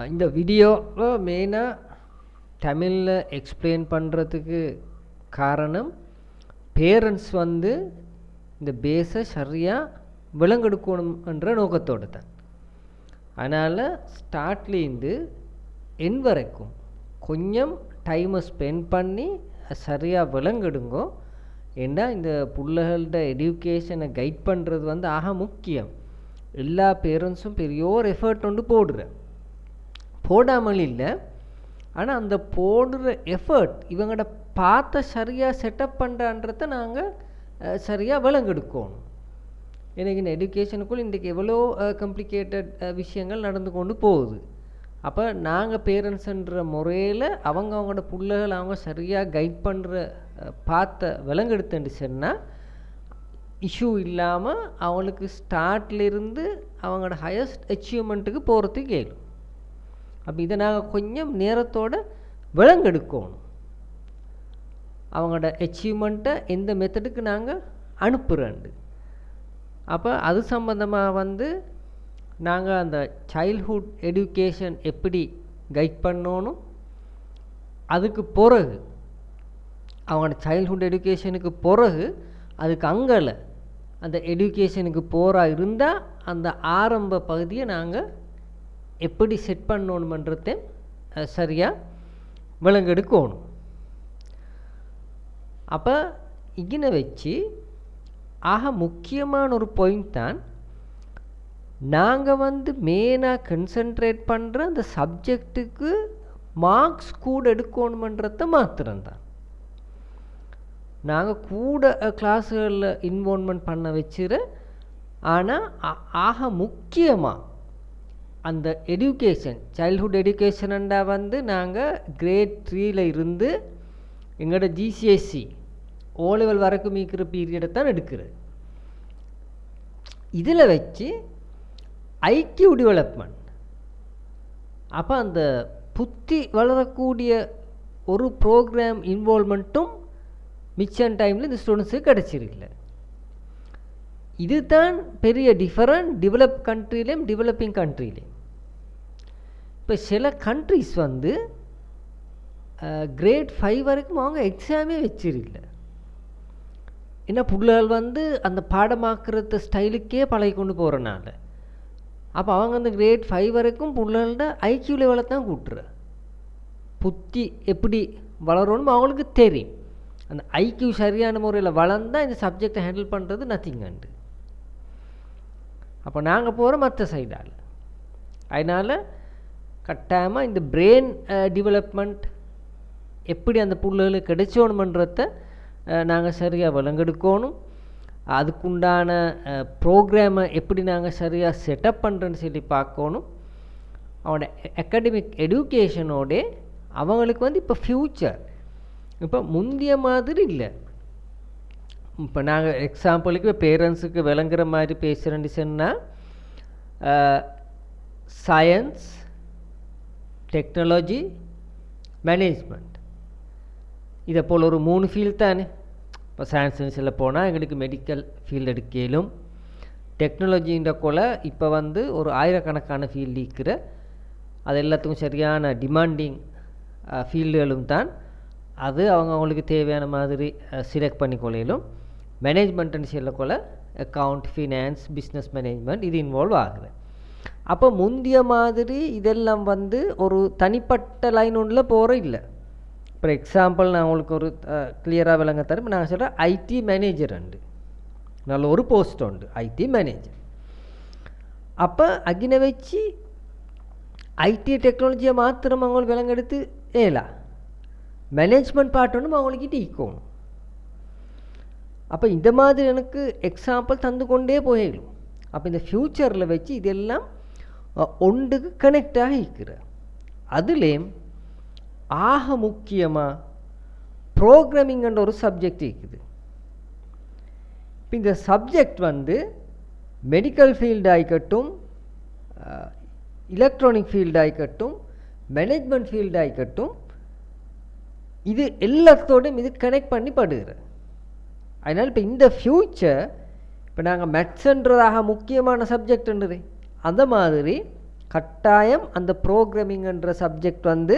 இந்த வீடியோவை மெயினாக தமிழில் எக்ஸ்பிளைன் பண்ணுறதுக்கு காரணம் பேரண்ட்ஸ் வந்து இந்த பேஸை சரியாக விளங்கெடுக்கணுன்ற நோக்கத்தோடு தான். அதனால் ஸ்டார்ட்லேருந்து என் வரைக்கும் கொஞ்சம் டைமை ஸ்பெண்ட் பண்ணி சரியாக விளங்கெடுங்கோ. ஏன்னா இந்த பிள்ளைகளோட எஜுகேஷனை கைட் பண்ணுறது வந்து ஆக முக்கியம். எல்லா பேரண்ட்ஸும் பெரிய ஒரு எஃபர்ட் ஒன்று போடாமல் இல்லை. ஆனால் அந்த போடுற எஃபர்ட் இவங்களோட பார்த்த சரியாக செட்டப் பண்ணுறான்றதை நாங்கள் சரியாக விளங்கெடுக்கணும். எனக்கு இந்த எஜுகேஷனுக்குள்ள இன்றைக்கி எவ்வளோ காம்ப்ளிகேட்டட் விஷயங்கள் நடந்து கொண்டு போகுது. அப்போ நாங்கள் பேரண்ட்ஸுன்ற முறையில் அவங்களோட பிள்ளைகள் அவங்க சரியாக கைட் பண்ணுற பார்த்த விளங்கெடுத்துட்டு சொன்னால் இஷ்யூ இல்லாமல் அவங்களுக்கு ஸ்டார்ட்லேருந்து அவங்களோட ஹையஸ்ட் அச்சீவ்மெண்ட்டுக்கு போகிறதுக்கு கேளும். அப்போ இதை நாங்கள் கொஞ்சம் நேரத்தோடு விளங்கெடுக்கணும். அவங்களோட அச்சீவ்மெண்ட்டை எந்த மெத்தடுக்கு நாங்கள் அனுப்புகிறோண்டு. அப்போ அது சம்மந்தமாக வந்து நாங்கள் அந்த சைல்ட்ஹுட் எஜுகேஷன் எப்படி கைட் பண்ணணும், அதுக்கு பிறகு அவங்களோட சைல்ட்ஹுட் எஜுகேஷனுக்கு பிறகு அதுக்கு அங்கலை அந்த எஜுகேஷனுக்கு போகிறா இருந்தால் அந்த ஆரம்ப பகுதியை நாங்கள் எப்படி செட் பண்ணணுன்றதை சரியாக விளங்கெடுக்கணும். அப்போ இங்கே வச்சு ஆக முக்கியமான ஒரு பாயிண்ட் தான் நாங்கள் வந்து மெயினாக கன்சன்ட்ரேட் பண்ணுற அந்த சப்ஜெக்டுக்கு மார்க்ஸ் கூட எடுக்கணுமன்றதை மாத்திரம்தான். நாங்கள் கூட கிளாஸுகளில் இன்வால்வ்மெண்ட் பண்ண வச்சுரு. ஆனால் ஆக முக்கியமாக அந்த எஜுகேஷன் சைல்ட்ஹுட் எஜுகேஷன்டா வந்து நாங்கள் கிரேட் 3ல் இருந்து எங்களோட ஜிசிஎஸ்சி ஓ லெவல் வரைக்கும் இருக்கிற பீரியடை தான் எடுக்கிறது. இதில் வச்சு ஐக்யூ டெவலப்மெண்ட், அப்போ அந்த புத்தி வளரக்கூடிய ஒரு ப்ரோக்ராம் இன்வால்வ்மெண்ட்டும் மிச்சம் டைமில் இந்த ஸ்டூடெண்ட்ஸுக்கு கிடச்சிருக்கல. இதுதான் பெரிய டிஃபரண்ட் டெவலப் கண்ட்ரிலேயும் டெவலப்பிங் கண்ட்ரிலேயும். இப்போ சில கண்ட்ரிஸ் வந்து கிரேட் 5 வரைக்கும் அவங்க எக்ஸாமே வச்சிருக்கல. ஏன்னா பிள்ளைகள் வந்து அந்த பாடமாக்குற ஸ்டைலுக்கே பழகி கொண்டு போகிறனால. அப்போ அவங்க அந்த கிரேட் 5 வரைக்கும் பிள்ளைகளோட ஐக்யூ லெவலை தான் கூட்டுற. புத்தி எப்படி வளரணும் அவங்களுக்கு தெரியும். அந்த ஐக்யூ சரியான முறையில் வளர்ந்தால் இந்த சப்ஜெக்டை ஹேண்டில் பண்ணுறது நத்திங்கண்டு. அப்போ நாங்கள் போகிற மற்ற சைடால். அதனால் கட்டாயமாக இந்த பிரெயின் டெவலப்மெண்ட் எப்படி அந்த பிள்ளைகளுக்கு கிடைச்சோணுமன்றதை நாங்கள் சரியாக விளங்கெடுக்கணும். அதுக்குண்டான ப்ரோக்ராமை எப்படி நாங்கள் சரியாக செட்டப் பண்ணுறேன்னு சொல்லி பார்க்கணும். அவனோட அகாடமிக் எஜுகேஷனோட அவங்களுக்கு வந்து இப்போ ஃப்யூச்சர் இப்போ முந்திய மாதிரி இல்லை. இப்போ நாங்கள் எக்ஸாம்பிளுக்கு பேரண்ட்ஸுக்கு விளங்குற மாதிரி பேசுகிறேன்னு சொன்னால் சயின்ஸ், டெக்னாலஜி, மேனேஜ்மெண்ட், இதை போல் ஒரு 3 ஃபீல்டு தானே. இப்போ சயின்ஸில் போனால் எங்களுக்கு மெடிக்கல் ஃபீல்டு எடுக்கலும், டெக்னாலஜின்ற போல் இப்போ வந்து ஒரு ஆயிரக்கணக்கான ஃபீல்டு இருக்கிற அது எல்லாத்துக்கும் சரியான டிமாண்டிங் ஃபீல்டுகளும் தான். அது அவங்களுக்கு தேவையான மாதிரி செலக்ட் பண்ணிக்கொள்ளையிலும். மேனேஜ்மெண்ட்டுன்னு சொல்லக்கொள்ள அக்கௌண்ட், ஃபினான்ஸ், பிஸ்னஸ் மேனேஜ்மெண்ட் இது இன்வால்வ் ஆகுது. அப்போ முந்திய மாதிரி இதெல்லாம் வந்து ஒரு தனிப்பட்ட லைன் ஒன்றில் போகிற இல்லை. இப்போ எக்ஸாம்பிள் நான் உங்களுக்கு ஒரு கிளியராக விளங்க தரேன். இப்போ நாங்கள் சொல்கிறேன் ஐடி மேனேஜர் உண்டு, நல்ல ஒரு போஸ்ட் உண்டு ஐடி மேனேஜர். அப்போ அகினை வச்சு ஐடி டெக்னாலஜியை மாத்திரம் அவங்களுக்கு விளங்கெடுத்து ஏலா மேனேஜ்மெண்ட் பார்ட் ஒன்றும் அவங்கக்கிட்ட ஈக்கணும். அப்போ இந்த மாதிரி எனக்கு எக்ஸாம்பிள் தந்து கொண்டே போயிடும். அப்போ இந்த ஃப்யூச்சரில் வச்சு இதெல்லாம் ஒன்றுக்கு கனெக்டாக இருக்கிற. அதுலேயும் ஆக முக்கியமாக ப்ரோக்ராமிங்கன்ற ஒரு சப்ஜெக்ட் இருக்குது. இப்போ இந்த சப்ஜெக்ட் வந்து மெடிக்கல் ஃபீல்டு ஆகிக்கட்டும், எலக்ட்ரானிக் ஃபீல்டு ஆகிக்கட்டும், மேனேஜ்மெண்ட் ஃபீல்டு ஆகிக்கட்டும், இது எல்லாத்தோடையும் இது கனெக்ட் பண்ணி படுகிற. அதனால் இப்போ இந்த ஃப்யூச்சர் இப்போ நாங்கள் மேத்ஸ்ன்றதாக முக்கியமான சப்ஜெக்ட்ன்றது அந்த மாதிரி கட்டாயம் அந்த ப்ரோக்ராமிங்ன்ற சப்ஜெக்ட் வந்து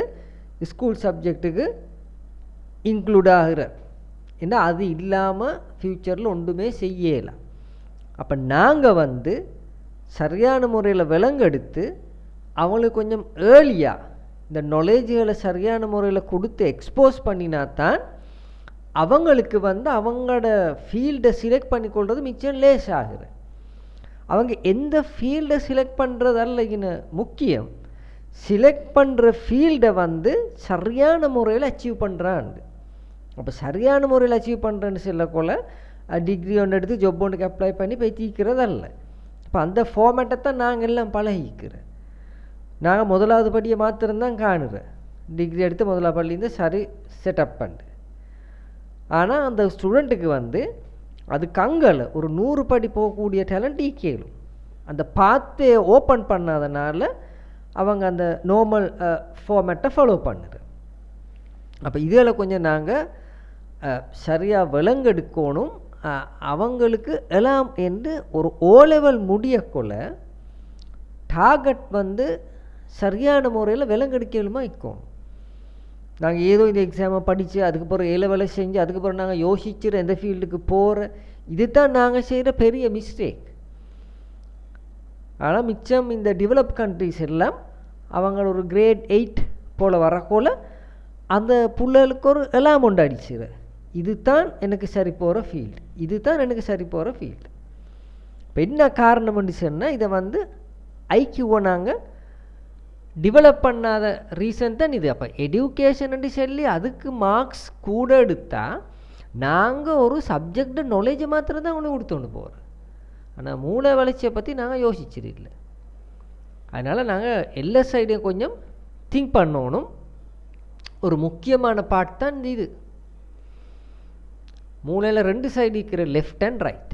ஸ்கூல் சப்ஜெக்ட்டுக்கு இன்க்ளூட் ஆகிற. ஏன்னா அது இல்லாமல் ஃப்யூச்சரில் ஒன்றுமே செய்யலாம். அப்போ நாங்கள் வந்து சரியான முறையில் விலங்கெடுத்து அவங்களுக்கு கொஞ்சம் ஏர்லியாக இந்த நாலேஜுகளை சரியான முறையில் கொடுத்து எக்ஸ்போஸ் பண்ணினா தான் அவங்களுக்கு வந்து அவங்களோட ஃபீல்டை செலக்ட் பண்ணிக்கொள்வது மிச்சம் லேஸ் ஆகுது. அவங்க எந்த ஃபீல்டை செலக்ட் பண்ணுறதல்ல முக்கியம், செலக்ட் பண்ணுற ஃபீல்டை வந்து சரியான முறையில் அச்சீவ் பண்ணுறான்னு. அப்போ சரியான முறையில் அச்சீவ் பண்ணுறேன்னு சொல்லக்கொள்ள டிகிரி ஒன்று எடுத்து ஜாப் ஒன்றுக்கு அப்ளை பண்ணி போய் தீக்கிறதல்ல. இப்போ அந்த ஃபார்மேட்டை தான் நாங்கள் எல்லாம் பழகிக்கிறேன். நாங்கள் முதலாவது படியை மாத்திரம்தான் காணுறேன். டிகிரி எடுத்து முதலாவது பள்ளியிருந்து சரி செட்டப் பண்ணு. ஆனால் அந்த ஸ்டூடெண்ட்டுக்கு வந்து அதுக்கு அங்கே ஒரு 100 படி போகக்கூடிய டேலண்ட் கேளும். அந்த பாத்தை ஓப்பன் பண்ணாதனால அவங்க அந்த நார்மல் ஃபார்மேட்டை ஃபாலோ பண்ணுது. அப்போ இதில் கொஞ்சம் நாங்கள் சரியாக விலங்கெடுக்கணும். அவங்களுக்கு எல்லாம் என்று ஒரு ஓ லெவல் முடியக்குள்ள டார்கெட் வந்து சரியான முறையில் விலங்கெடுக்கலுமா இருக்கணும். நாங்கள் ஏதோ இந்த எக்ஸாமை படித்து அதுக்கப்புறம் ஏ லெவலை செஞ்சு அதுக்கப்புறம் நாங்கள் யோசிச்சுற எந்த ஃபீல்டுக்கு போகிற, இது தான் நாங்கள் செய்கிற பெரிய மிஸ்டேக். ஆனால் மிச்சம் இந்த டெவலப் கண்ட்ரிஸ் எல்லாம் அவங்க ஒரு கிரேட் 8 போல் வரக்கோல அந்த பிள்ளைகளுக்கு ஒரு எல்லாம் ஒன்று அடிச்சுற, இது தான் எனக்கு சரி போகிற ஃபீல்டு, இது தான் எனக்கு சரி போகிற ஃபீல்டு. இப்போ என்ன காரணம்னு சொன்னால் இதை வந்து ஐக்கியூவை நாங்கள் டெவலப் பண்ணாத ரீசன் தான் இது. அப்போ எஜுகேஷன் சொல்லி அதுக்கு மார்க்ஸ் கூட எடுத்தால் நாங்கள் ஒரு சப்ஜெக்ட் நாலேஜை மாத்திரம் தான் அவனுக்கு கொடுத்தோன்னு போகிறோம். ஆனால் மூளை வளர்ச்சியை பற்றி நாங்கள் யோசிச்சிருக்கல. அதனால் நாங்கள் எல்லா சைடையும் கொஞ்சம் திங்க் பண்ணணும். ஒரு முக்கியமான பார்ட் தான் இது. மூளையில் 2 சைடு இருக்கிற லெஃப்ட் அண்ட் ரைட்.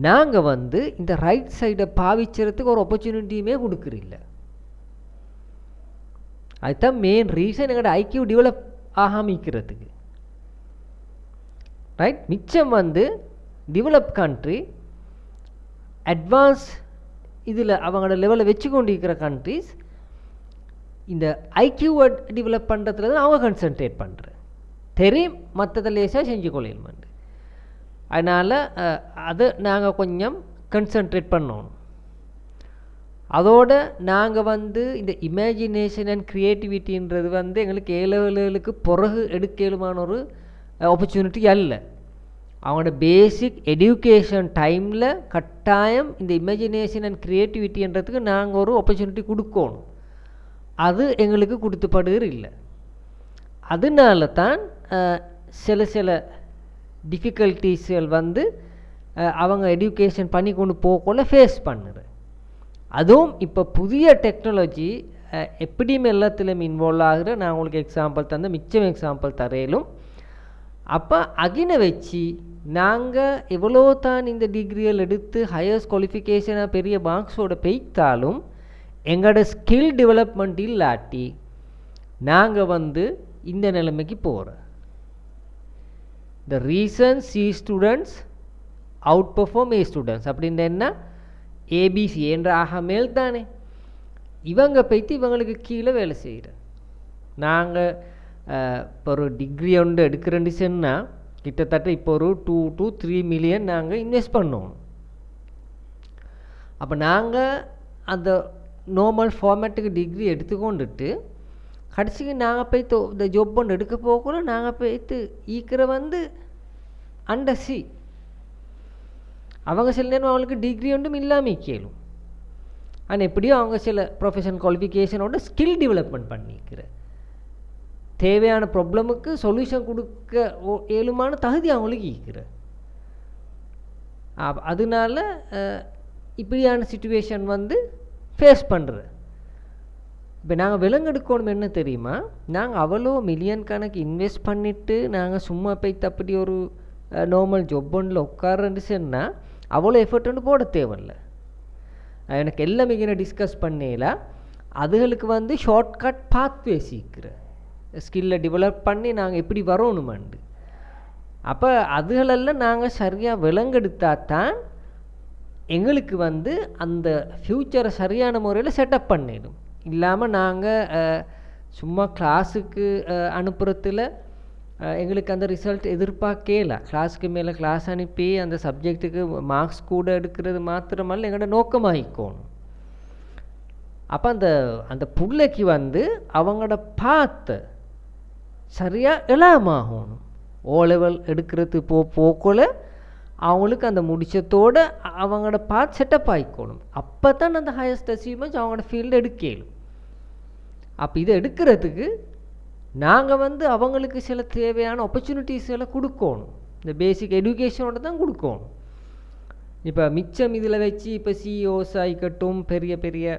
நாங்கள் வந்து இந்த ரைட் சைடை பாவிக்கிறதுக்கு ஒரு ஆப்பர்ச்சுனிட்டியுமே கொடுக்குறில்ல. அதுதான் மெயின் ரீசன் எங்களோட ஐக்கியூ டெவலப் ஆகாமிக்கிறதுக்கு. ரைட். மிச்சம் வந்து டெவலப் கண்ட்ரி அட்வான்ஸ் இதில் அவங்களோட லெவலில் வச்சு கொண்டு இருக்கிற கண்ட்ரிஸ் இந்த ஐக்கியூவை டெவலப் பண்ணுறதுல தான் அவங்க கன்சன்ட்ரேட் பண்ணுற தெரியும், மற்றதை லேசாக செஞ்சு கொள்ளணுமெண்டு. அதனால் அதை நாங்கள் கொஞ்சம் கன்சன்ட்ரேட் பண்ணணும். அதோட நாங்கள் வந்து இந்த இமேஜினேஷன் அண்ட் க்ரியேட்டிவிட்டின்றது வந்து எங்களுக்கு ஏழு பிறகு எடுக்கலுமான ஒரு ஆப்பர்ச்சுனிட்டி அல்ல. அவங்களோட பேசிக் எஜுகேஷன் டைமில் கட்டாயம் இந்த இமேஜினேஷன் அண்ட் க்ரியேட்டிவிட்டின்றதுக்கு நாங்கள் ஒரு ஆப்பர்ச்சுனிட்டி கொடுக்கணும். அது எங்களுக்கு கொடுத்துப்படுகிறது இல்லை. அதனால தான் சில டிஃபிகல்ட்டிஸ்கள் வந்து அவங்க எஜுகேஷன் பண்ணி கொண்டு போகக்குள்ள ஃபேஸ் பண்ணுற. அதுவும் இப்போ புதிய டெக்னாலஜி எப்படியும் எல்லாத்துலேயும் இன்வால்வ் ஆகிற. நான் உங்களுக்கு எக்ஸாம்பிள் தந்த மிச்சம் எக்ஸாம்பிள் தரையிலும். அப்போ அகினை வச்சு நாங்கள் எவ்வளோ தான் இந்த டிகிரிகள் எடுத்து ஹையர்ஸ் குவாலிஃபிகேஷனாக பெரிய மார்க்ஸோட பெய்த்தாலும் எங்களோட ஸ்கில் டெவலப்மெண்ட் இல்லாட்டி நாங்கள் வந்து இந்த நிலைமைக்கு போகிறோம். The reason C students out perform A students அப்படின்ற என்ன, ஏபிசி என்ற ஆக மேல் தானே இவங்க போய்த்து இவங்களுக்கு கீழே வேலை செய்கிற. நாங்கள் இப்போ ஒரு டிகிரி ஒன்று எடுக்கிறேன்னு சொன்னால் கிட்டத்தட்ட இப்போ ஒரு 2 to 3 மில்லியன் நாங்கள் இன்வெஸ்ட் பண்ணோம். அப்போ நாங்கள் அந்த நார்மல் ஃபார்மேட்டுக்கு டிகிரி எடுத்துக்கொண்டுட்டு கடைசிக்கு நாங்கள் போய்த்து இந்த ஜாப் ஒன்று எடுக்க போகக்கூட நாங்கள் போய்த்து ஈக்கிற வந்து அண்டர் சி. அவங்க சில நேரம் அவங்களுக்கு டிகிரி ஒன்றும் இல்லாமல் கேளும். ஆனால் எப்படியோ அவங்க சில ப்ரொஃபஷனல் குவாலிஃபிகேஷனோட ஸ்கில் டெவலப்மெண்ட் பண்ணிக்கிற தேவையான ப்ராப்ளமுக்கு சொல்யூஷன் கொடுக்க ஏழுமான தகுதி அவங்களுக்கு ஈக்கிற. அதனால இப்படியான சிச்சுவேஷன் வந்து ஃபேஸ் பண்ணுற. இப்போ நாங்கள் விலங்கெடுக்கணும் என்ன தெரியுமா, நாங்கள் அவ்வளோ மில்லியன் கணக்கு இன்வெஸ்ட் பண்ணிவிட்டு நாங்கள் சும்மா போய் அப்படி ஒரு நார்மல் ஜாப் ஒன்றில் உட்காரன்னு சொன்னால் அவ்வளோ எஃபர்ட் ஒன்று போட தேவையில்ல. எனக்கு எல்லாம் மிக டிஸ்கஸ் பண்ணல. அதுகளுக்கு வந்து ஷார்ட்கட் பாத்வே சீக்கிர ஸ்கில்லை டெவலப் பண்ணி நாங்கள் எப்படி வரணுமாண்டு. அப்போ அதுகளெல்லாம் நாங்கள் சரியாக விலங்கெடுத்தா தான் எங்களுக்கு வந்து அந்த ஃப்யூச்சரை சரியான முறையில் செட்டப் பண்ணிடும். இல்லாமல் நாங்கள் சும்மா கிளாஸுக்கு அனுப்புறதுல எங்களுக்கு அந்த ரிசல்ட் எதிர்பார்க்கல. கிளாஸுக்கு மேலே கிளாஸ் அனுப்பி அந்த சப்ஜெக்ட்டுக்கு மார்க்ஸ் கூட எடுக்கிறது மாத்திரமல்ல எங்களோட நோக்கமாகிக்கணும். அப்போ அந்த அந்த பிள்ளைக்கு வந்து அவங்களோட பார்த்து சரியாக எலாமாகணும். ஓ லெவல் எடுக்கிறது போக்குள்ள அவங்களுக்கு அந்த முடிச்சத்தோடு அவங்களோட பார்த்து செட்டப் ஆகிக்கணும். அப்போ தான் அந்த ஹையஸ்ட் அச்சீவ்மெண்ட்ஸ் அவங்களோட ஃபீல்டு எடுக்கலும். அப்போ இதை எடுக்கிறதுக்கு நாங்கள் வந்து அவங்களுக்கு சில தேவையான ஆப்பர்ச்சுனிட்டிஸ்களை கொடுக்கணும். இந்த பேசிக் எஜுகேஷனோட தான் கொடுக்கணும். இப்போ மிச்சம் இதில் வச்சு இப்போ சிஇஓஸ் ஆகிக்கட்டும், பெரிய பெரிய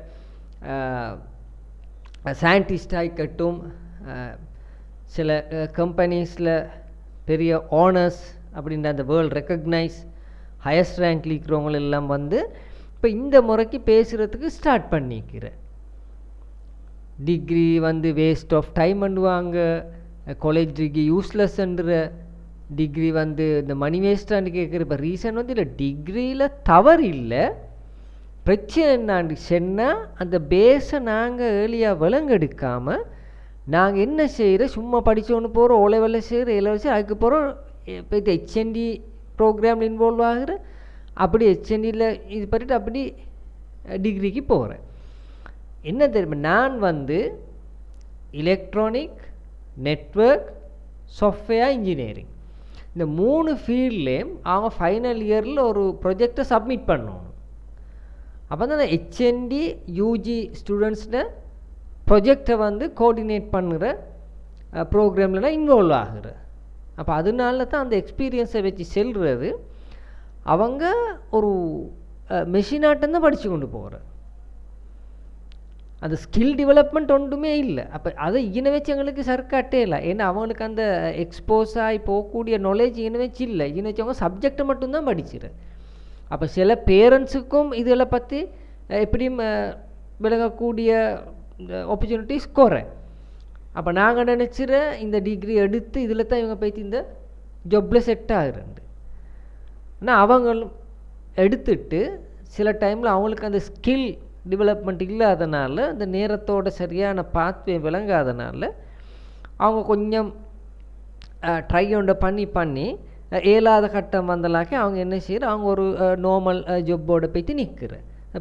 சயின்டிஸ்ட் ஆகிக்கட்டும், சில கம்பெனிஸில் பெரிய ஓனர்ஸ் அப்படின்ற அந்த வேர்ல்டு ரெக்கக்னைஸ் ஹையஸ்ட் ரேங்க்ல இருக்கிறவங்களெல்லாம் வந்து இப்போ இந்த முறைக்கு பேசுகிறதுக்கு ஸ்டார்ட் பண்ணிக்கிறேன். டிகிரி வந்து வேஸ்ட் ஆஃப் டைம் பண்ணுவாங்க, காலேஜ் டிகிரி யூஸ்லெஸ்ன்ற டிகிரி வந்து இந்த மணி வேஸ்ட்டான்னு கேட்குற. இப்போ ரீசன் வந்து இல்லை, டிகிரியில் தவறு இல்லை, பிரச்சனை என்னான்னு சொன்னால் அந்த பேஸை நாங்கள் ஏர்லியாக விளங்கெடுக்காமல் நாங்கள் என்ன செய்கிற சும்மா படித்தோன்னு போகிறோம், ஓ லெவலில் செய்கிற ஏலெவல் செய்கிற அதுக்கு போகிறோம். இப்போ இது ஹெச்என்டி ப்ரோக்ராமில் இன்வால்வ் ஆகிற, அப்படி ஹெச்என்டியில் இது பண்ணிட்டு அப்படி டிகிரிக்கு போகிறேன். என்ன தெரியுமா, நான் வந்து எலக்ட்ரானிக், நெட்வொர்க், சாஃப்ட்வேர் இன்ஜினியரிங் இந்த 3 ஃபீல்ட்லேயும் அவங்க ஃபைனல் இயரில் ஒரு ப்ரொஜெக்டை சப்மிட் பண்ணணும். அப்போ தான் அந்த ஹெச்என்டி யூஜி ஸ்டூடெண்ட்ஸ்ட ப்ரொஜெக்டை வந்து கோஆர்டினேட் பண்ணுற ப்ரோக்ராம்லாம் இன்வால்வ் ஆகுற. அப்போ அதனால தான் அந்த எக்ஸ்பீரியன்ஸை வச்சு செல்வது அவங்க ஒரு மெஷினாட்டம் தான் படித்து கொண்டு போகிற. அந்த ஸ்கில் டெவலப்மெண்ட் ஒன்றுமே இல்லை. அப்போ அதை இன வச்சு எங்களுக்கு சர்க்காட்டே இல்லை. ஏன்னா அவங்களுக்கு அந்த எக்ஸ்போஸ் ஆகி போகக்கூடிய நாலேஜ் இன வச்சு இல்லை. இன வச்சு அவங்க சப்ஜெக்டை மட்டும்தான் படிச்சிரு. அப்போ சில பேரண்ட்ஸுக்கும் இதில் பற்றி எப்படியும் விளங்கக்கூடிய ஆப்பர்ச்சுனிட்டிஸ் குறை. அப்போ நாங்கள் நினச்சிற இந்த டிகிரி எடுத்து இதில் தான் இவங்க போய்த்து இந்த ஜாப்பில் செட் ஆகுறண்டு. ஆனால் அவங்களும் எடுத்துட்டு சில டைமில் அவங்களுக்கு அந்த ஸ்கில் டெவலப்மெண்ட் இல்லாதனால, அந்த நேரத்தோட சரியான பாத்வே விளங்காதனால அவங்க கொஞ்சம் ட்ரை ஒன்றை பண்ணி ஏழாத கட்டம் வந்தலாக்கி அவங்க என்ன செய்கிற, அவங்க ஒரு நார்மல் ஜாப்போடு போய்த்து நிற்கிற.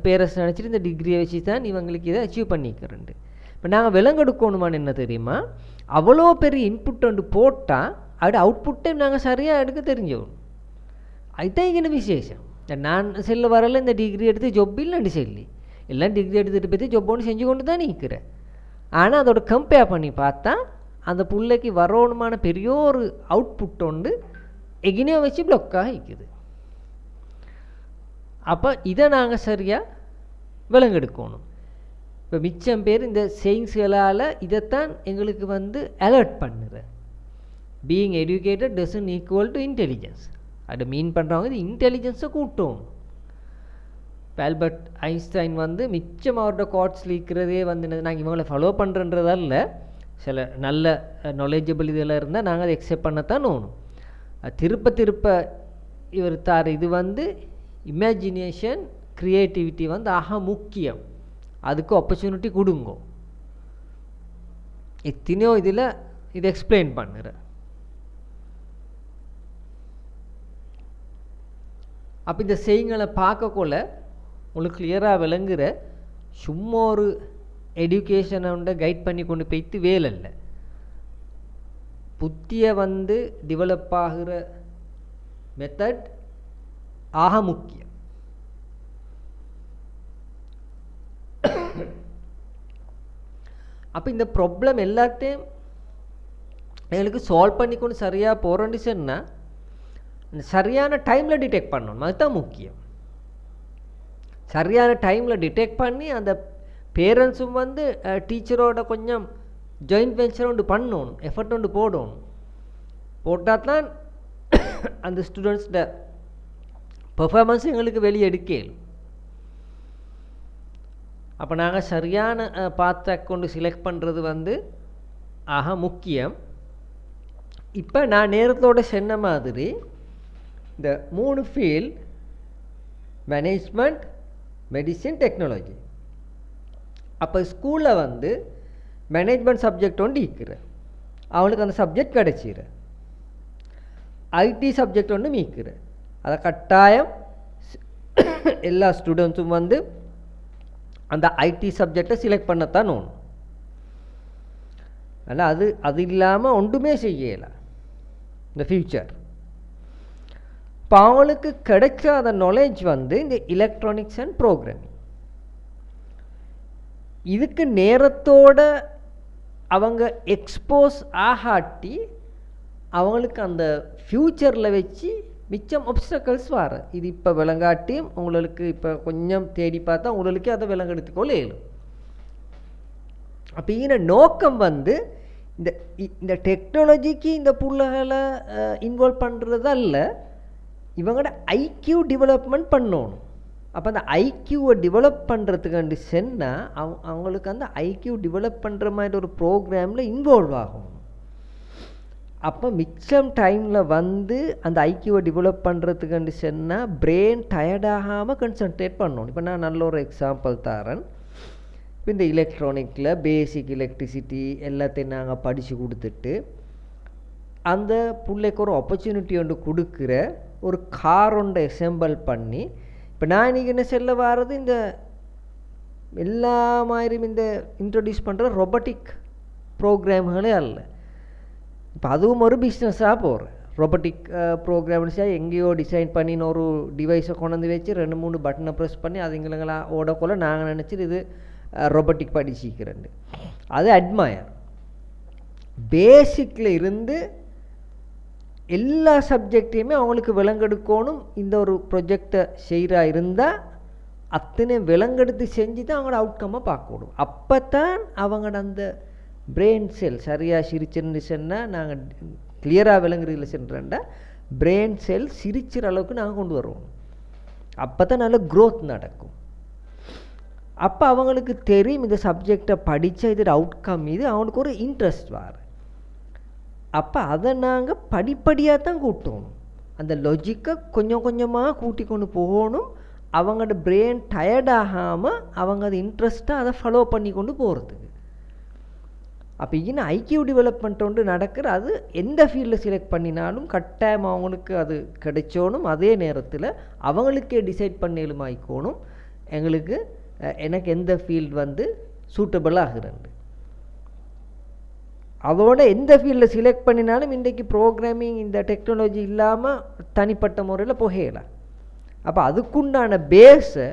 பேரண்ட்ஸ் நினச்சிட்டு இந்த டிகிரியை வச்சு தான் இவங்களுக்கு இதை அச்சீவ் பண்ணிக்கிறேன்ட்டு. இப்போ நாங்கள் விலங்கெடுக்கணுமான்னு என்ன தெரியுமா, அவ்வளோ பெரிய இன்புட் ஒன்று போட்டால் அது அவுட்புட்டை நாங்கள் சரியாக எடுக்க தெரிஞ்சோம். அதுதான் இங்கே விசேஷம். நான் செல்ல வரல இந்த டிகிரி எடுத்து ஜொப் இல்லைன்னு சொல்லி எல்லாம் டிகிரி எடுத்துகிட்டு போய்த்து ஜொப் ஒன்று செஞ்சு கொண்டு தான் நிற்கிறேன். ஆனால் அதோட கம்பேர் பண்ணி பார்த்தா அந்த பிள்ளைக்கு வரணுமான பெரிய ஒரு அவுட்புட் ஒன்று எகினே வச்சு பிளாக்காக இருக்குது. அப்போ இதை நாங்கள் சரியாக விலங்கெடுக்கணும். இப்போ மிச்சம் பேர் இந்த சேயிங்ஸ்களால் இதைத்தான் எங்களுக்கு வந்து அலர்ட் பண்ணுறேன். Being educated doesn't equal to intelligence. அதை மீன் பண்ணுறவங்க இது இன்டெலிஜென்ஸை கூட்டும். இப்போ ஆல்பர்ட் ஐன்ஸ்டைன் வந்து மிச்சம் அவரோட கோட்ஸ் இருக்கிறதே வந்து நாங்கள் இவங்களை ஃபாலோ பண்ணுறன்றதால சில நல்ல நாலேஜபிள் இதெல்லாம் இருந்தால் நாங்கள் அதை எக்ஸெப்ட் பண்ணத்தான் ஓணும். திருப்ப இவர் தார் இது வந்து இமேஜினேஷன், க்ரியேட்டிவிட்டி வந்து ஆக முக்கியம். அதுக்கு ஆப்பர்ச்சுனிட்டி கொடுங்கோ. எத்தனையோ இதில் இதை எக்ஸ்பிளைன் பண்ணுறேன். அப்போ இந்த செய்திகளை பார்க்கக்குள்ள உங்களுக்கு கிளியராக விளங்குற சும்மா ஒரு எஜுகேஷனை வந்து கைட் பண்ணி கொண்டு போய்த்து வேலை இல்லை. புத்தியை வந்து டெவலப் ஆகிற மெத்தட் ஆக முக்கியம். அப்போ இந்த ப்ராப்ளம் எல்லாத்தையும் எங்களுக்கு சால்வ் பண்ணி கொண்டு சரியாக போகிறோன்னு சொன்னால் சரியான டைமில் டிடெக்ட் பண்ணணும். அதுதான் முக்கியம். சரியான டைமில் டிடெக்ட் பண்ணி அந்த பேரண்ட்ஸும் வந்து டீச்சரோட கொஞ்சம் ஜாயிண்ட் வெஞ்சர் ஒன்று பண்ணணும், எஃபர்ட் ஒன்று போடணும். போட்டால் தான் அந்த ஸ்டூடெண்ட்ஸோட பெர்ஃபார்மன்ஸ் எங்களுக்கு வெளியே எடுக்கலும். அப்போ நாங்கள் சரியான பாத் அக்கௌண்ட் செலக்ட் பண்ணுறது வந்து ஆக முக்கியம். இப்போ நான் நேரத்தோடு சொன்ன மாதிரி இந்த 3 ஃபீல்ட் மேனேஜ்மெண்ட், மெடிசின், டெக்னாலஜி. அப்போ ஸ்கூலில் வந்து மேனேஜ்மெண்ட் சப்ஜெக்ட் ஒன்று ஈக்கிற, அவனுக்கு அந்த சப்ஜெக்ட் கிடைச்சிரு. ஐடி சப்ஜெக்ட் ஒன்று மீக்கிற, அதை கட்டாயம் எல்லா ஸ்டூடெண்ட்ஸும் வந்து அந்த ஐடி சப்ஜெக்டை செலக்ட் பண்ணத்தான் ஒன்று. ஆனால் அது இல்லாமல் ஒன்றுமே செய்யலை இந்த ஃப்யூச்சர். இப்போ அவங்களுக்கு கிடைக்காத நாலேஜ் வந்து இந்த எலக்ட்ரானிக்ஸ் அண்ட் ப்ரோக்ராமிங். இதுக்கு நேரத்தோட அவங்க எக்ஸ்போஸ் ஆகாட்டி அவங்களுக்கு அந்த ஃப்யூச்சரில் வச்சு மிச்சம் ஒப்ஸ்டக்கல்ஸ் வர. இது இப்போ விளங்காட்டியும் உங்களுக்கு இப்போ கொஞ்சம் தேடி பார்த்தா உங்களுக்கு அதை விளங்கெடுத்துக்கொள்ள இயலும். அப்போ இந்த நோக்கம் வந்து இந்த டெக்னாலஜிக்கு இந்த புள்ளைகளை இன்வால்வ் பண்ணுறதல்ல, இவங்களோட ஐக்யூ டெவலப்மெண்ட் பண்ணணும். அப்போ அந்த ஐக்யூவை டெவலப் பண்ணுறதுக்கு சொன்னால் அவங்களுக்கு அந்த ஐக்யூ டெவலப் பண்ணுற மாதிரி ஒரு ப்ரோக்ராமில் இன்வால்வ் ஆகணும். அப்போ மிச்சம் டைமில் வந்து அந்த ஐக்யூவை டெவலப் பண்ணுறதுக்கு சொன்னால் பிரெயின் டயர்டாகாமல் கான்சன்ட்ரேட் பண்ணணும். இப்போ நான் நல்ல ஒரு எக்ஸாம்பிள் தரேன். இப்போ இந்த எலக்ட்ரானிக்கில் பேசிக் எலக்ட்ரிசிட்டி எல்லாத்தையும் நாங்கள் படித்து கொடுத்துட்டு அந்த பிள்ளைக்கு ஒரு ஆப்பர்ச்சுனிட்டி ஒன்று கொடுக்குற ஒரு கார் ஒன்றை அசெம்பிள் பண்ணி, இப்போ நான் இன்றைக்கி என்ன செல்ல வர்றது இந்த எல்லா மாதிரியும் இந்த இன்ட்ரடியூஸ் பண்ணுற ரொபோட்டிக் ப்ரோக்ராம்களே அல்ல. இப்போ அதுவும் ஒரு பிஸ்னஸாக போகிறேன். ரொபோட்டிக் ப்ரோக்ராம்ஸாக எங்கேயோ டிசைன் பண்ணின்னு ஒரு டிவைஸை கொண்டு வச்சு 2-3 பட்டனை ப்ரெஸ் பண்ணி அது எங்களுங்களா ஓடக்குள்ள நாங்கள் நினச்சிட்டு இது ரொபோட்டிக் படிச்சிக்கிறேன். அது அட்மயர். பேசிக்கில் இருந்து எல்லா சப்ஜெக்டையுமே அவங்களுக்கு விளங்கெடுக்கணும். இந்த ஒரு ப்ரொஜெக்டை செய்கிறா இருந்தால் அத்தனை விளங்கெடுத்து செஞ்சு தான் அவங்களோட அவுட்கம்மை பார்க்கணும். அப்போ தான் அவங்களோட அந்த பிரெயின் செல் சரியாக சிரிச்சுன்னு சொன்னால் நாங்கள் கிளியராக விளங்குறதில்ல சென்றா பிரெயின் செல் சிரிச்சிற அளவுக்கு நாங்கள் கொண்டு வருவோம். அப்போ தான் நல்ல க்ரோத் நடக்கும். அப்போ அவங்களுக்கு தெரியும் இந்த சப்ஜெக்டை படித்தா இதோட அவுட்கம் மீது அவனுக்கு ஒரு இன்ட்ரெஸ்ட் வரும். அப்போ அதை நாங்கள் படிப்படியாக தான் கூட்டணும். அந்த லாஜிக்கை கொஞ்சம் கொஞ்சமாக கூட்டி கொண்டு போகணும். அவங்களோட பிரெயின் டயர்டாகாமல் அவங்க அதை இன்ட்ரெஸ்ட்டாக அதை ஃபாலோ பண்ணி கொண்டு போகிறதுக்கு. அப்போ இன்னும் ஐக்யூ டெவலப்மெண்ட் ஒன்று நடக்கிற, அது எந்த ஃபீல்டில் செலக்ட் பண்ணினாலும் கட்டாயம் அவங்களுக்கு அது கிடைச்சோணும். அதே நேரத்தில் அவங்களுக்கே டிசைட் பண்ணலும் ஆயிக்கணும் எனக்கு எந்த ஃபீல்டு வந்து சூட்டபிள் ஆகுறது. அதோட எந்த ஃபீல்டில் செலக்ட் பண்ணினாலும் இன்றைக்கு ப்ரோக்ராமிங் இந்த டெக்னாலஜி இல்லாமல் தனிப்பட்ட முறையில் போகலாம். அப்போ அதுக்குண்டான பேஸை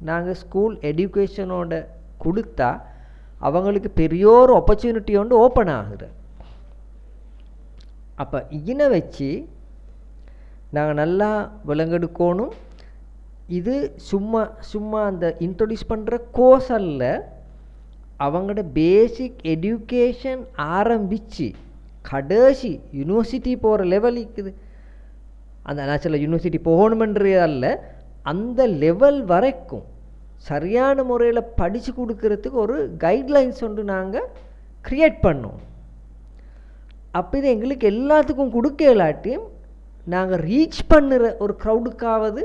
நாங்கள் ஸ்கூல் எஜுகேஷனோட கொடுத்தா அவங்களுக்கு பெரிய ஒரு ஆப்பர்ச்சுனிட்டி ஒன்று ஓப்பன் ஆகுது. அப்போ இதனை வச்சு நாங்கள் நல்லா விளங்கெடுக்கணும். இது சும்மா அந்த இன்ட்ரடியூஸ் பண்ணுற கோர்ஸ் அல்ல, அவங்களோட பேசிக் எஜுகேஷன் ஆரம்பித்து கடைசி யூனிவர்சிட்டி போகிற லெவல் இருக்குது. அந்த நேச்சுரல் யூனிவர்சிட்டி போகணுமென்றது அல்ல, அந்த லெவல் வரைக்கும் சரியான முறையில் படித்து கொடுக்கறதுக்கு ஒரு கைட்லைன்ஸ் ஒன்று நாங்கள் க்ரியேட் பண்ணோம். அப்போ இது எங்களுக்கு எல்லாத்துக்கும் கொடுக்க இல்லாட்டியும் நாங்கள் ரீச் பண்ணுற ஒரு க்ரௌடுக்காவது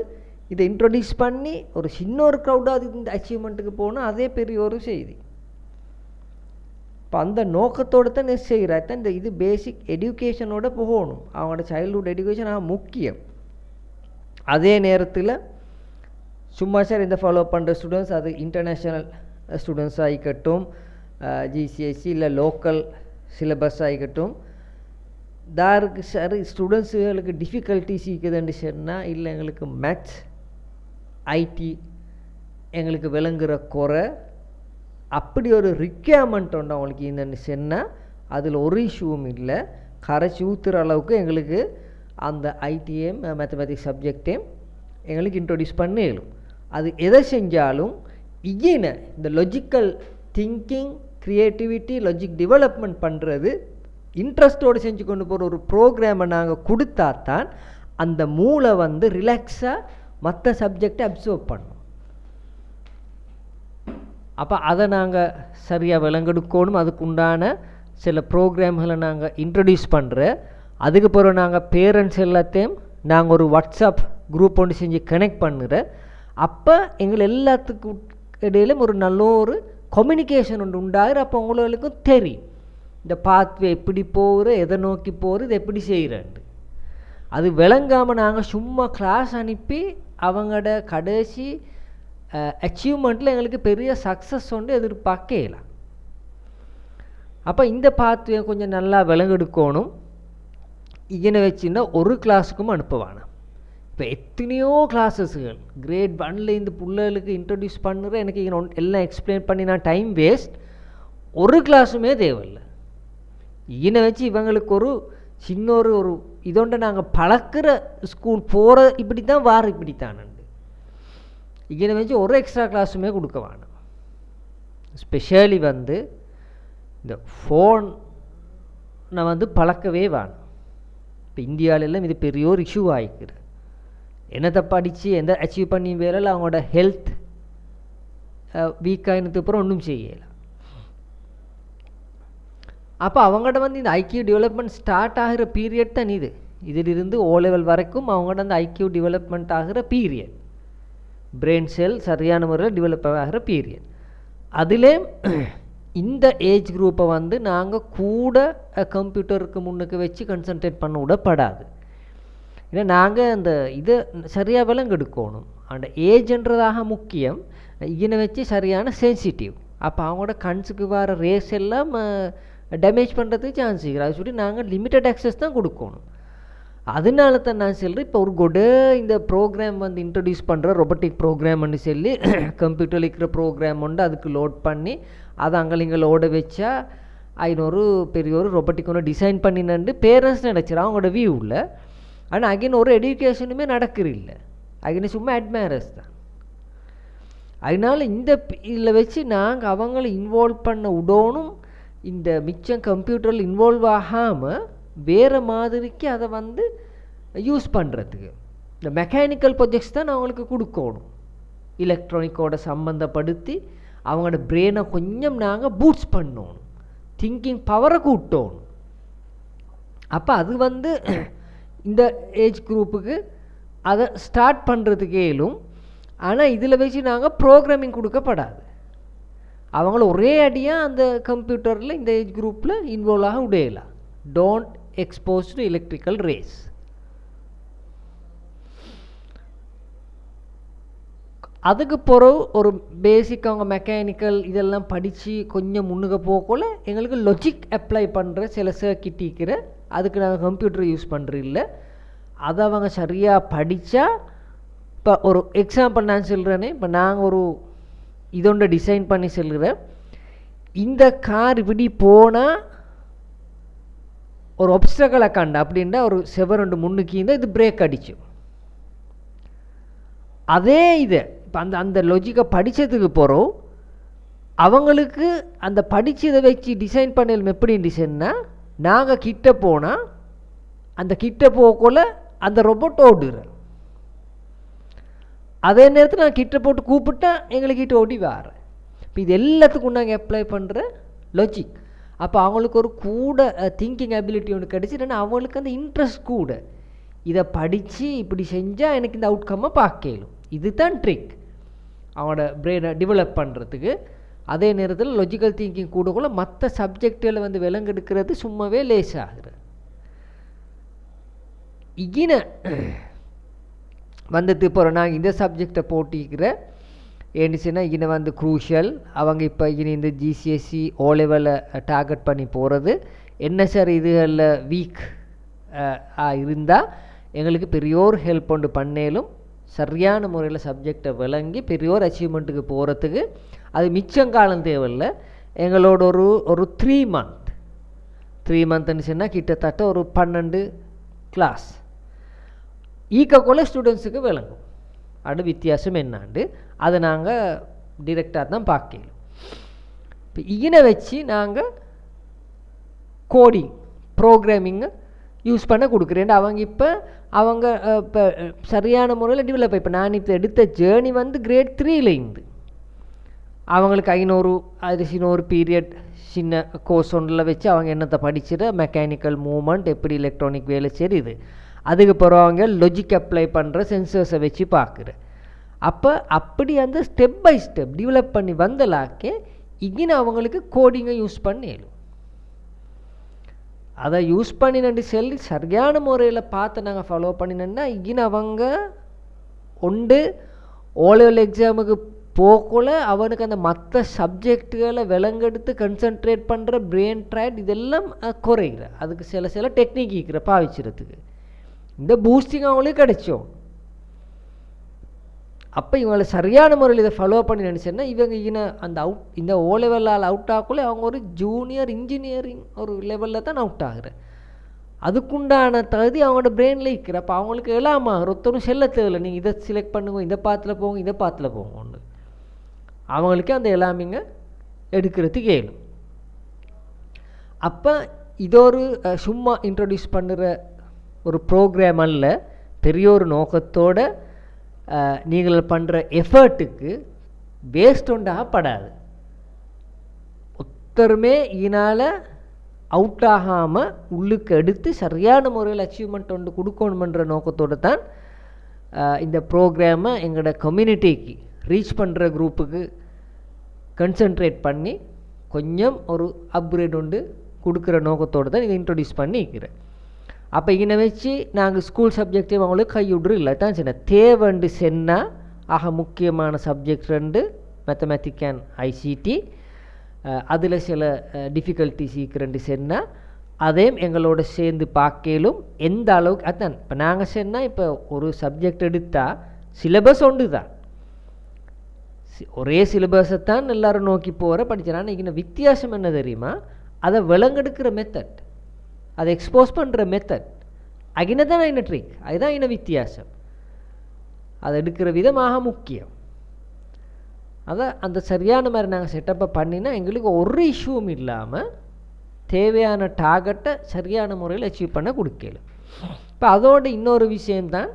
இதை இன்ட்ரடியூஸ் பண்ணி ஒரு சின்ன ஒரு க்ரௌடாவது இந்த அச்சீவ்மெண்ட்டுக்கு போனால் அதே பெரிய ஒரு செய்தி. இப்போ அந்த நோக்கத்தோடு தான் செய்கிறா தான் இது பேசிக் எஜுகேஷனோட போகணும். அவங்களோட சைல்ட்ஹுட் எஜுகேஷன் முக்கியம். அதே நேரத்தில் சும்மா சார் இந்த ஃபாலோ பண்ணுற ஸ்டூடெண்ட்ஸ் அது இன்டர்நேஷ்னல் ஸ்டூடெண்ட்ஸ் ஆகிக்கட்டும், ஜிசிஎஸ்சி இல்லை லோக்கல் சிலபஸ் ஆகிக்கட்டும், தாருக்கு சார் ஸ்டூடெண்ட்ஸுகளுக்கு டிஃபிகல்ட்டிஸ் இருக்குதுன்னு சொன்னால் இல்லை எங்களுக்கு மேத்ஸ் ஐடி எங்களுக்கு விளங்குற குறை அப்படி ஒரு ரிக்யர்மெண்ட் ஒன்று அவங்களுக்கு என்னென்னு சொன்னால் அதில் ஒரு இஷ்யூவும் இல்லை. கரைச்சி ஊற்றுற அளவுக்கு எங்களுக்கு அந்த ஐடிஎம் மேத்தமெட்டிக்ஸ் சப்ஜெக்டையும் எங்களுக்கு இன்ட்ரடியூஸ் பண்ணிடும். அது எதை செஞ்சாலும் இந்த logical thinking, creativity, logic development பண்ணுறது இன்ட்ரெஸ்ட்டோடு செஞ்சு கொண்டு போகிற ஒரு ப்ரோக்ராமை நாங்கள் கொடுத்தா தான் அந்த மூளை வந்து ரிலாக்ஸாக மற்ற சப்ஜெக்டை அப்சர்வ் பண்ணும். அப்போ அதை நாங்கள் சரியாக விளங்கெடுக்கணும். அதுக்குண்டான சில ப்ரோக்ராம்களை நாங்கள் இன்ட்ரடியூஸ் பண்ணுற, அதுக்கு பிறகு நாங்கள் பேரண்ட்ஸ் எல்லாத்தையும் நாங்கள் ஒரு வாட்ஸ்அப் குரூப் ஒன்று செஞ்சு கனெக்ட் பண்ணுற, அப்போ எங்கள் எல்லாத்துக்கும் இடையிலும் ஒரு நல்ல ஒரு கம்யூனிகேஷன் ஒன்று உண்டாகிற. அப்போ உங்களுக்கும் தெரியும் இந்த பாத்வே எப்படி போகிற, எதை நோக்கி போகிறது, எப்படி செய்கிறேன்ட்டு. அது விளங்காமல் நாங்கள் சும்மா கிளாஸ் அனுப்பி அவங்களோட கடைசி அச்சீவ்மெண்ட்டில் எங்களுக்கு பெரிய சக்ஸஸ் ஒன்று எதிர்பார்க்கலாம். அப்போ இந்த பாத்வே கொஞ்சம் நல்லா விளங்கெடுக்கணும். இதனை வச்சுன்னா ஒரு கிளாஸுக்கும் அனுப்புவாங்க. இப்போ எத்தனையோ கிளாஸஸ்கள் கிரேட் 1ல் இந்த பிள்ளைகளுக்கு இன்ட்ரடியூஸ் பண்ணுற எனக்கு எல்லாம் எக்ஸ்பிளைன் பண்ணி நான் டைம் வேஸ்ட். ஒரு கிளாஸுமே தேவையில்லை. இதனை வச்சு இவங்களுக்கு ஒரு சின்ன ஒரு இதோண்ட நாங்கள் பழக்கிற ஸ்கூல் போகிற இப்படி தான் வார இப்படித்தானு இதனை வச்சு ஒரு எக்ஸ்ட்ரா கிளாஸுமே கொடுக்க வேணும். ஸ்பெஷலி இந்த ஃபோனை பழக்கவே வேணும். இப்போ இந்தியாவிலெல்லாம் இது பெரிய ஒரு இஷ்யூ ஆகிக்குது. என்னத்தை படித்து எந்த அச்சீவ் பண்ணி வேலை அவங்களோட ஹெல்த் வீக்காகினதுக்கு அப்புறம் ஒன்றும் செய்யலை. அப்போ அவங்கள்ட்ட இந்த ஐக்கியூ டெவலப்மெண்ட் ஸ்டார்ட் ஆகிற பீரியட் தான் இதிலிருந்து O level வரைக்கும் அவங்கள்ட்ட அந்த ஐக்கியூ டெவலப்மெண்ட் ஆகிற பீரியட், பிரெயின் செல் சரியான முறையில் டெவலப் ஆகிற பீரியட். அதிலே இந்த ஏஜ் குரூப்பை நாங்கள் கூட கம்ப்யூட்டருக்கு முன்னுக்கு வச்சு கன்சன்ட்ரேட் பண்ண விடப்படாது. ஏன்னா நாங்கள் அந்த இதை சரியாக விலங்கெடுக்கணும். அந்த ஏஜ்ன்றதாக முக்கியம். இதனை வச்சு சரியான சென்சிட்டிவ். அப்போ அவங்களோட கண்ஸுக்கு வர ரேஸ் எல்லாம் டேமேஜ் பண்ணுறதுக்கு சான்ஸ் இருக்குது. அதை சொல்லி நாங்கள் லிமிட்டட் ஆக்சஸ் தான் கொடுக்கணும். அதனால தான் நான் சொல்கிறேன், இப்போ ஒரு இந்த ப்ரோக்ராம் இன்ட்ரடியூஸ் பண்ணுற ரொபோட்டிக் ப்ரோக்ராம்னு சொல்லி கம்ப்யூட்டரில் இருக்கிற ப்ரோக்ராம் உண்டு, அதுக்கு லோட் பண்ணி அதை அங்கே லோட வச்சா ஐநூறு பெரிய ஒரு ரொபோட்டிக் ஒன்று டிசைன் பண்ணினு பேரண்ட்ஸ் நினச்சிடும் அவங்களோட வியூவில். ஆனால் அகைன் ஒரு எஜுகேஷனுமே நடக்கிறதில்ல. அகைன் சும்மா அட்மைரஸ் தான். அதனால் இந்த இதில் வச்சு நாங்கள் அவங்கள இன்வால்வ் பண்ண விடணும். இந்த மிச்சம் கம்ப்யூட்டரில் இன்வால்வ் ஆகாமல் வேறு மாதிரிக்கு அதை யூஸ் பண்ணுறதுக்கு இந்த மெக்கானிக்கல் ப்ரொஜெக்ட்ஸ் தான் அவங்களுக்கு கொடுக்கணும். எலக்ட்ரானிக்கோட சம்மந்தப்படுத்தி அவங்களோட பிரெயினை கொஞ்சம் நாங்கள் பூட்ஸ் பண்ணணும், திங்கிங் பவரை கூட்டணும். அப்போ அது இந்த ஏஜ் குரூப்புக்கு அதை ஸ்டார்ட் பண்ணுறதுக்கு இயலும். ஆனால் இதில் வச்சு நாங்கள் ப்ரோக்ராமிங் கொடுக்கப்படாது. அவங்கள ஒரே அடியாக அந்த கம்ப்யூட்டரில் இந்த ஏஜ் குரூப்பில் இன்வால்வ் ஆக விடையலாம். Don't expose to electrical rays. அதுக்கு பிறகு ஒரு பேசிக் அவங்க மெக்கானிக்கல் இதெல்லாம் படித்து கொஞ்சம் முன்னுக்கு போகக்குள்ள எங்களுக்கு லொஜிக் அப்ளை பண்ணுற சில சர்க்கிட் இருக்கிற, அதுக்கு நாங்கள் கம்ப்யூட்டர் யூஸ் பண்ணுறதில்ல. அதை அவங்க சரியாக படித்தா, இப்போ ஒரு எக்ஸாம்பிள் நான் சொல்கிறேனே, இப்போ நாங்கள் ஒரு இதொன்று டிசைன் பண்ணி சொல்கிறேன். இந்த கார் இப்படி போனால் ஒரு ஒப்ஸ்டக்கலை கண்ட அப்படின்னா ஒரு செவரண்டு முன்னுக்கு இருந்தால் இது பிரேக் அடிக்கும். அதே இதை இப்போ அந்த லொஜிக்கை படித்ததுக்கு போகிறோம், அவங்களுக்கு அந்த படித்ததை வச்சு டிசைன் பண்ணலும் எப்படி டிசைன்னா, நாங்கள் கிட்ட போனால் அந்த கிட்ட போகக்குள்ள அந்த ரொபோட் ஓடுற, அதே நேரத்தில் நான் கிட்ட போட்டு கூப்பிட்டா எங்களுக்கு கிட்ட ஓடி வாரேன். இப்போ இது எல்லாத்துக்கும் நாங்கள் அப்ளை பண்ணுற லொஜிக். அப்போ அவங்களுக்கு ஒரு கூட திங்கிங் அபிலிட்டி ஒன்று கிடச்சிட்டுன்னா அவங்களுக்கு அந்த இன்ட்ரெஸ்ட் கூட, இதை படித்து இப்படி செஞ்சால் எனக்கு இந்த அவுட்கம்மை பார்க்கலும். இதுதான் ட்ரிக் அவங்களோட பிரெயினை டெவலப் பண்ணுறதுக்கு. அதே நேரத்தில் லொஜிக்கல் திங்கிங் கூட மற்ற சப்ஜெக்டுகளை விலங்கெடுக்கிறது சும்மாவே லேஸ் ஆகுது. இகின இப்போ நாங்கள் இந்த சப்ஜெக்டை போட்டிக்கிற ஏன்னுச்சுன்னா இகின க்ரூஷியல். அவங்க இப்போ இனி இந்த GCSE O லெவலில் டார்கெட் பண்ணி போகிறது. என்ன சார் இதுகளில் வீக் இருந்தால் எங்களுக்கு பெரியோர் ஹெல்ப் ஒன்று பண்ணேலும் சரியான முறையில் சப்ஜெக்டை விளங்கி பெரியோர் அச்சீவ்மெண்ட்டுக்கு போகிறதுக்கு அது மிச்சங்காலம் தேவையில்லை. எங்களோட ஒரு 3 மந்த்னு சொன்னால் கிட்டத்தட்ட ஒரு 12 கிளாஸ் ஈக்கக்குள்ள ஸ்டூடெண்ட்ஸுக்கு விளங்கும். அது வித்தியாசம் என்னாண்டு அதை நாங்கள் டிரெக்டாக தான் பார்க்கணும். இப்போ இதனை வச்சு நாங்கள் கோடிங் ப்ரோக்ராமிங்கை யூஸ் பண்ண கொடுக்குறேன். அவங்க இப்போ சரியான முறையில் டெவலப். இப்போ நான் இப்போ எடுத்த ஜேர்னி கிரேட் 3ல் இருந்து அவங்களுக்கு 500 பீரியட் சின்ன கோர்ஸ் ஒன்றில் வச்சு அவங்க என்னத்தை படிச்சுட்டு மெக்கானிக்கல் மூவ்மெண்ட் எப்படி எலக்ட்ரானிக் வேலை செய்யுது, அதுக்கு பிறகு அவங்க லொஜிக் அப்ளை பண்ணுற சென்சர்ஸை வச்சு பார்க்குற. அப்போ அப்படி அந்த ஸ்டெப் பை ஸ்டெப் டெவலப் பண்ணி வந்தலாக்கே இங்கே அவங்களுக்கு கோடிங்கை யூஸ் பண்ணிடும். அதை யூஸ் பண்ணினு சொல்லி சரியான முறையில் பார்த்து நாங்கள் ஃபாலோ பண்ணினோன்னா இங்கே அவங்க ஒன்று ஓலெவல் எக்ஸாமுக்கு போகல அவனுக்கு அந்த மற்ற சப்ஜெக்டுகளை விலங்கெடுத்து கன்சன்ட்ரேட் பண்ணுற பிரெயின் ட்ரைட் இதெல்லாம் குறைகிற. அதுக்கு சில டெக்னிக் இருக்கிற பாவிச்சுறதுக்கு இந்த பூஸ்டிங் அவங்களுக்கு கிடைச்சோம். அப்போ இவங்களை சரியான முறையில் இதை ஃபாலோ பண்ணி நினச்சேன்னா இவங்க அந்த இந்த ஓ லெவலால் அவுட் ஆகக்குள்ளே அவங்க ஒரு ஜூனியர் இன்ஜினியரிங் ஒரு லெவலில் தான் அவுட் ஆகுற. அதுக்குண்டான தகுதி அவங்களோட பிரெயினில் இருக்கிற. அப்போ அவங்களுக்கு எல்லாமாகிற ஒருத்தரும் செல்ல தேவையில்லை, நீங்கள் இதை செலக்ட் பண்ணுங்க, இதை பாத்தில் போங்க, இதை பாத்தில் போங்க, ஒன்று அவங்களுக்கே அந்த எல்லாமேங்க எடுக்கிறதுக்கு இயலும். அப்போ இதொரு சும்மா இன்ட்ரடியூஸ் பண்ணுற ஒரு ப்ரோக்ராம் அல்ல, பெரிய ஒரு நோக்கத்தோடு நீங்கள் பண்ணுற எஃபர்ட்டுக்கு வேஸ்ட் ஒன்றாகப்படாது. ஒருத்தருமே இதனால் அவுட் ஆகாமல் உள்ளுக்கு எடுத்து சரியான முறையில் அச்சீவ்மெண்ட் ஒன்று கொடுக்கணுமன்ற நோக்கத்தோடு தான் இந்த ப்ரோக்ராமை எங்களோட கம்யூனிட்டிக்கு ரீச் பண்ணுற குரூப்புக்கு கன்சன்ட்ரேட் பண்ணி கொஞ்சம் ஒரு அப்கிரேட் ஒன்று கொடுக்குற நோக்கத்தோடு தான் இதை இன்ட்ரடியூஸ் பண்ணிக்கிறேன். அப்போ இங்கே வச்சு நாங்கள் ஸ்கூல் சப்ஜெக்டையும் அவங்களுக்கு கைவிட்ரு இல்லை தான் சொன்னேன். தேவைண்டு சொன்னால் ஆக முக்கியமான சப்ஜெக்ட் 2 மேத்தமேட்டிக் அண்ட் ஐசிடி, அதில் சில டிஃபிகல்ட்டிஸ் இருக்கிறேன்னு சொன்னால் அதையும் எங்களோட சேர்ந்து பார்க்கலும் எந்த அளவுக்கு. அதுதான் இப்போ நாங்கள் சொன்னால் இப்போ ஒரு சப்ஜெக்ட் எடுத்தால் சிலபஸ் ஒன்று தான், ஒரே சிலபஸை தான் எல்லோரும் நோக்கி போகிற படிக்கிறான். இங்கே வித்தியாசம் என்ன தெரியுமா, அதை விலங்கெடுக்கிற மெத்தட், அதை எக்ஸ்போஸ் பண்ணுற மெத்தட், அகின தான் என்ன ட்ரிக், அதுதான் என்ன வித்தியாசம். அதை எடுக்கிற விதமாக முக்கியம். அதை அந்த சரியான மாதிரி நாங்கள் செட்டப்பை பண்ணினா எங்களுக்கு ஒரு இஷ்யூவும் இல்லாமல் தேவையான டார்கெட்டை சரியான முறையில் அச்சீவ் பண்ண கொடுக்கல. இப்போ அதோட இன்னொரு விஷயந்தான்,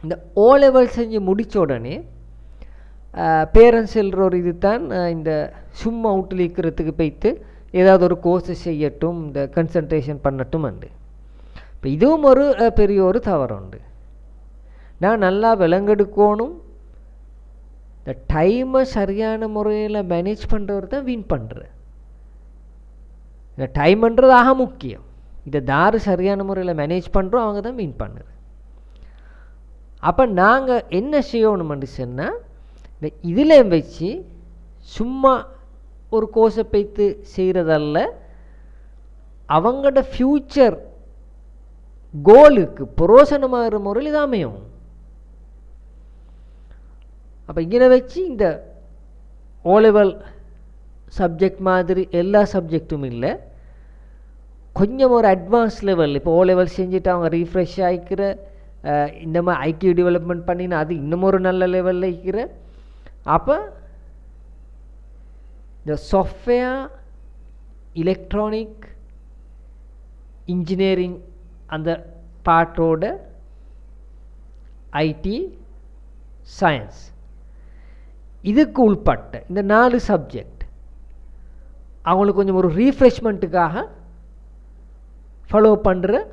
இந்த ஓ லெவல் செஞ்சு முடித்த உடனே பேரண்ட்ஸ் எழுற ஒரு இது தான் இந்த சும்மா அவுட்டில் இருக்கிறதுக்கு போய்த்து ஏதாவது ஒரு கோர்ஸை செய்யட்டும், இந்த கன்சன்ட்ரேஷன் பண்ணட்டும் உண்டு. இப்போ இதுவும் ஒரு பெரிய ஒரு தவறு உண்டு. நான் நல்லா விலங்கெடுக்கணும், இந்த டைமை சரியான முறையில் மேனேஜ் பண்ணுறவர் தான் வின் பண்ணுறேன். இந்த டைம்ன்றது ஆக முக்கியம். இதை தாரு சரியான முறையில் மேனேஜ் பண்ணுறோம், அவங்க தான் வின் பண்ணுறேன். அப்போ நாங்கள் என்ன செய்யணும்னு சொன்னால், இந்த இதில் வச்சு சும்மா ஒரு கோர்ஸை பைத்து செய்கிறதல்ல, அவங்களோட ஃப்யூச்சர் கோலுக்கு புரோசனமாகிற முறையில் இது அமையும். அப்போ இங்கே வச்சு இந்த ஓ லெவல் சப்ஜெக்ட் மாதிரி எல்லா சப்ஜெக்டும் இல்லை, கொஞ்சம் ஒரு அட்வான்ஸ் லெவல். இப்போ ஓ லெவல் செஞ்சுட்டு அவங்க ரீஃப்ரெஷ் ஆகிக்கிற, இந்த மாதிரி ஐக்கியூ டெவலப்மெண்ட் பண்ணினா அது இன்னும் ஒரு நல்ல லெவலில் இருக்கிற. அப்போ இந்த சாஃப்ட்வேர் எலக்ட்ரானிக் இன்ஜினியரிங் அந்த பாட்டோட ஐடி சயின்ஸ் இதுக்கு உள்பட்ட இந்த 4 சப்ஜெக்ட் அவங்களுக்கு கொஞ்சம் ஒரு ரீஃப்ரெஷ்மெண்ட்டுக்காக ஃபாலோ பண்ணுற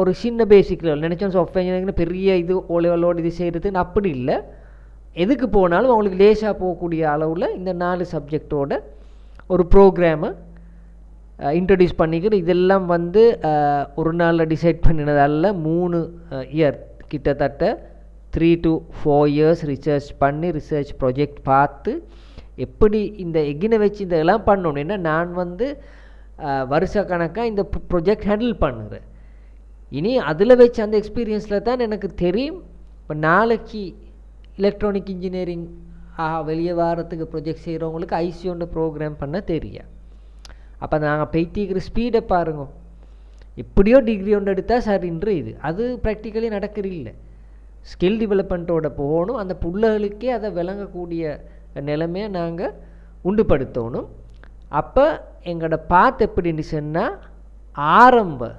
ஒரு சின்ன பேசிக் லெவல். நினச்சோம் சாஃப்ட்வேர் இன்ஜினியரிங் பெரிய இது ஓ லெவலோடு இது செய்கிறதுன்னு அப்படி இல்லை. எதுக்கு போனாலும் அவங்களுக்கு லேசாக போகக்கூடிய அளவில் இந்த 4 சப்ஜெக்டோட ஒரு ப்ரோக்ராமை இன்ட்ரடியூஸ் பண்ணிக்கிற. இதெல்லாம் ஒரு நாளில் டிசைட் பண்ணினதால 3 இயர் கிட்டத்தட்ட 3 to 4 years ரிசர்ச் பண்ணி ரிசர்ச் ப்ராஜெக்ட் பார்த்து எப்படி இந்த எகினை வச்சு இந்த எல்லாம் பண்ணணும். ஏன்னா நான் வருஷ கணக்காக இந்த ப்ரொஜெக்ட் ஹேண்டில் பண்ணுறேன். இனி அதில் வச்சு அந்த எக்ஸ்பீரியன்ஸில் தான் எனக்கு தெரியும். இப்போ நாளைக்கு எலக்ட்ரானிக் இன்ஜினியரிங் வெளியே வாரத்துக்கு ப்ரொஜெக்ட் செய்கிறவங்களுக்கு ஐசியோட ப்ரோக்ராம் பண்ண தெரியும். அப்போ நாங்கள் பெய்த்திக்கிற ஸ்பீடை பாருங்க, எப்படியோ டிகிரி ஒன்று எடுத்தால் சரின்ற இது அது ப்ராக்டிக்கலி நடக்கிற இல்லை. ஸ்கில் டெவலப்மெண்ட்டோட போகணும், அந்த பிள்ளைகளுக்கே அதை விளங்கக்கூடிய நிலைமையை நாங்கள் உண்டுபடுத்தணும். அப்போ எங்களோட பாத் எப்படின்னு சொன்னால், ஆரம்ப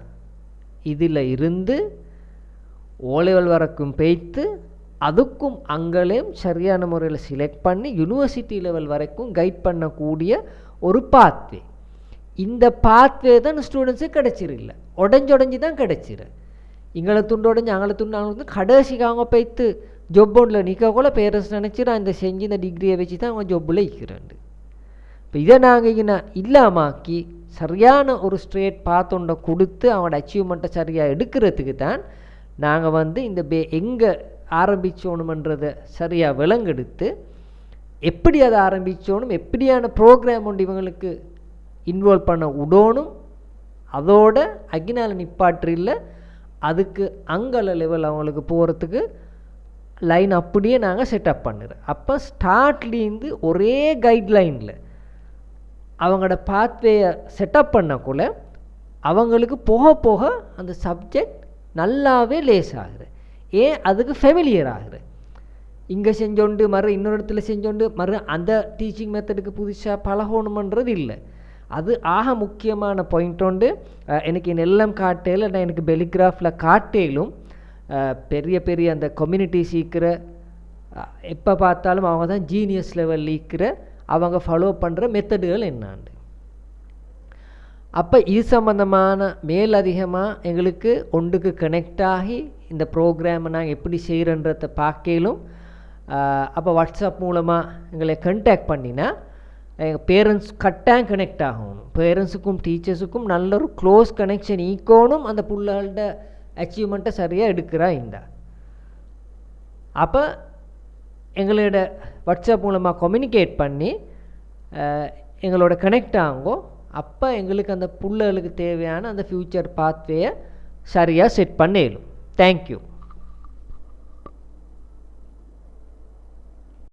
இதில் இருந்து ஓ லெவல் வரைக்கும் பெய்த்து அதுக்கும் அங்களையும் சரியான முறையில் செலக்ட் பண்ணி யூனிவர்சிட்டி லெவல் வரைக்கும் கைட் பண்ணக்கூடிய ஒரு பாத்வே. இந்த பாத்வே தான் ஸ்டூடெண்ட்ஸுக்கு கிடச்சிருல, உடஞ்சி தான் கிடச்சிரு. இங்களை துண்டு உடஞ்சி அங்களை துண்டு அவங்க கடைசிக்கு அவங்க போய்த்து ஜொப் ஒன்றில் நிற்கக்குள்ள பேரண்ட்ஸ் நினச்சி நான் இந்த செஞ்சு இந்த டிகிரியை வச்சு தான் அவங்க ஜொப்பில் இருக்கிறேன். இப்போ இதை நாங்கள் இல்லாமாக்கி சரியான ஒரு ஸ்ட்ரேட் பாத்தொண்டை கொடுத்து அவனோட அச்சீவ்மெண்ட்டை சரியாக எடுக்கிறதுக்கு தான் நாங்கள் இந்த எங்கே ஆரம்பித்தோணுமன்றதை சரியாக விலங்கெடுத்து எப்படி அதை ஆரம்பித்தோணும், எப்படியான ப்ரோக்ராம் ஒன்று இவங்களுக்கு இன்வால்வ் பண்ண விடணும், அதோட அகினால நிப்பாற்றில்லை அதுக்கு அங்கல லெவல் அவங்களுக்கு போகிறதுக்கு லைன் அப்படியே நாங்கள் செட்டப் பண்ணுறோம். அப்போ ஸ்டார்ட்லேருந்து ஒரே கைட்லைனில் அவங்களோட பாத்வேயை செட்டப் பண்ணக்குள்ள அவங்களுக்கு போக போக அந்த சப்ஜெக்ட் நல்லாவே லேஸ் ஆகுது. ஏன் அதுக்கு ஃபெமிலியர் ஆகுது. இங்கே செஞ்சோண்டு இன்னொரு இடத்துல செஞ்சோண்டு அந்த டீச்சிங் மெத்தடுக்கு புதுசாக பழகணுமன்றது இல்லை. அது ஆக முக்கியமான பாயிண்ட் உண்டு. எனக்கு எல்லாம் காட்டையில் நான் எனக்கு பெலிகிராஃபில் காட்டையிலும் பெரிய பெரிய அந்த கம்யூனிட்டி சீக்கிர எப்போ பார்த்தாலும் அவங்க தான் ஜீனியஸ் லெவலில் இருக்கிற அவங்க ஃபாலோ பண்ணுற மெத்தடுகள் என்னாண்டு. அப்போ இது சம்மந்தமான மேலதிகமாக எங்களுக்கு ஒன்றுக்கு கனெக்ட் ஆகி இந்த ப்ரோக்ராமை நாங்கள் எப்படி செய்கிறன்றதை பார்க்கலும். அப்போ வாட்ஸ்அப் மூலமாக எங்களை கண்டாக்ட் பண்ணினா எங்கள் பேரண்ட்ஸ் கட்டாயம் கனெக்ட் ஆகணும். பேரண்ட்ஸுக்கும் டீச்சர்ஸுக்கும் நல்ல ஒரு க்ளோஸ் கனெக்ஷன் ஈக்கணும். அந்த பிள்ளைகளோட அச்சீவ்மெண்ட்டை சரியாக எடுக்கிறா இந்த. அப்போ எங்களோட வாட்ஸ்அப் மூலமாக கம்யூனிகேட் பண்ணி எங்களோட கனெக்ட் ஆகுங்கோ. அப்போ எங்களுக்கு அந்த பிள்ளைகளுக்கு தேவையான அந்த ஃப்யூச்சர் பாத்வேயை சரியாக செட் பண்ணிடலும். தேங்க்யூ.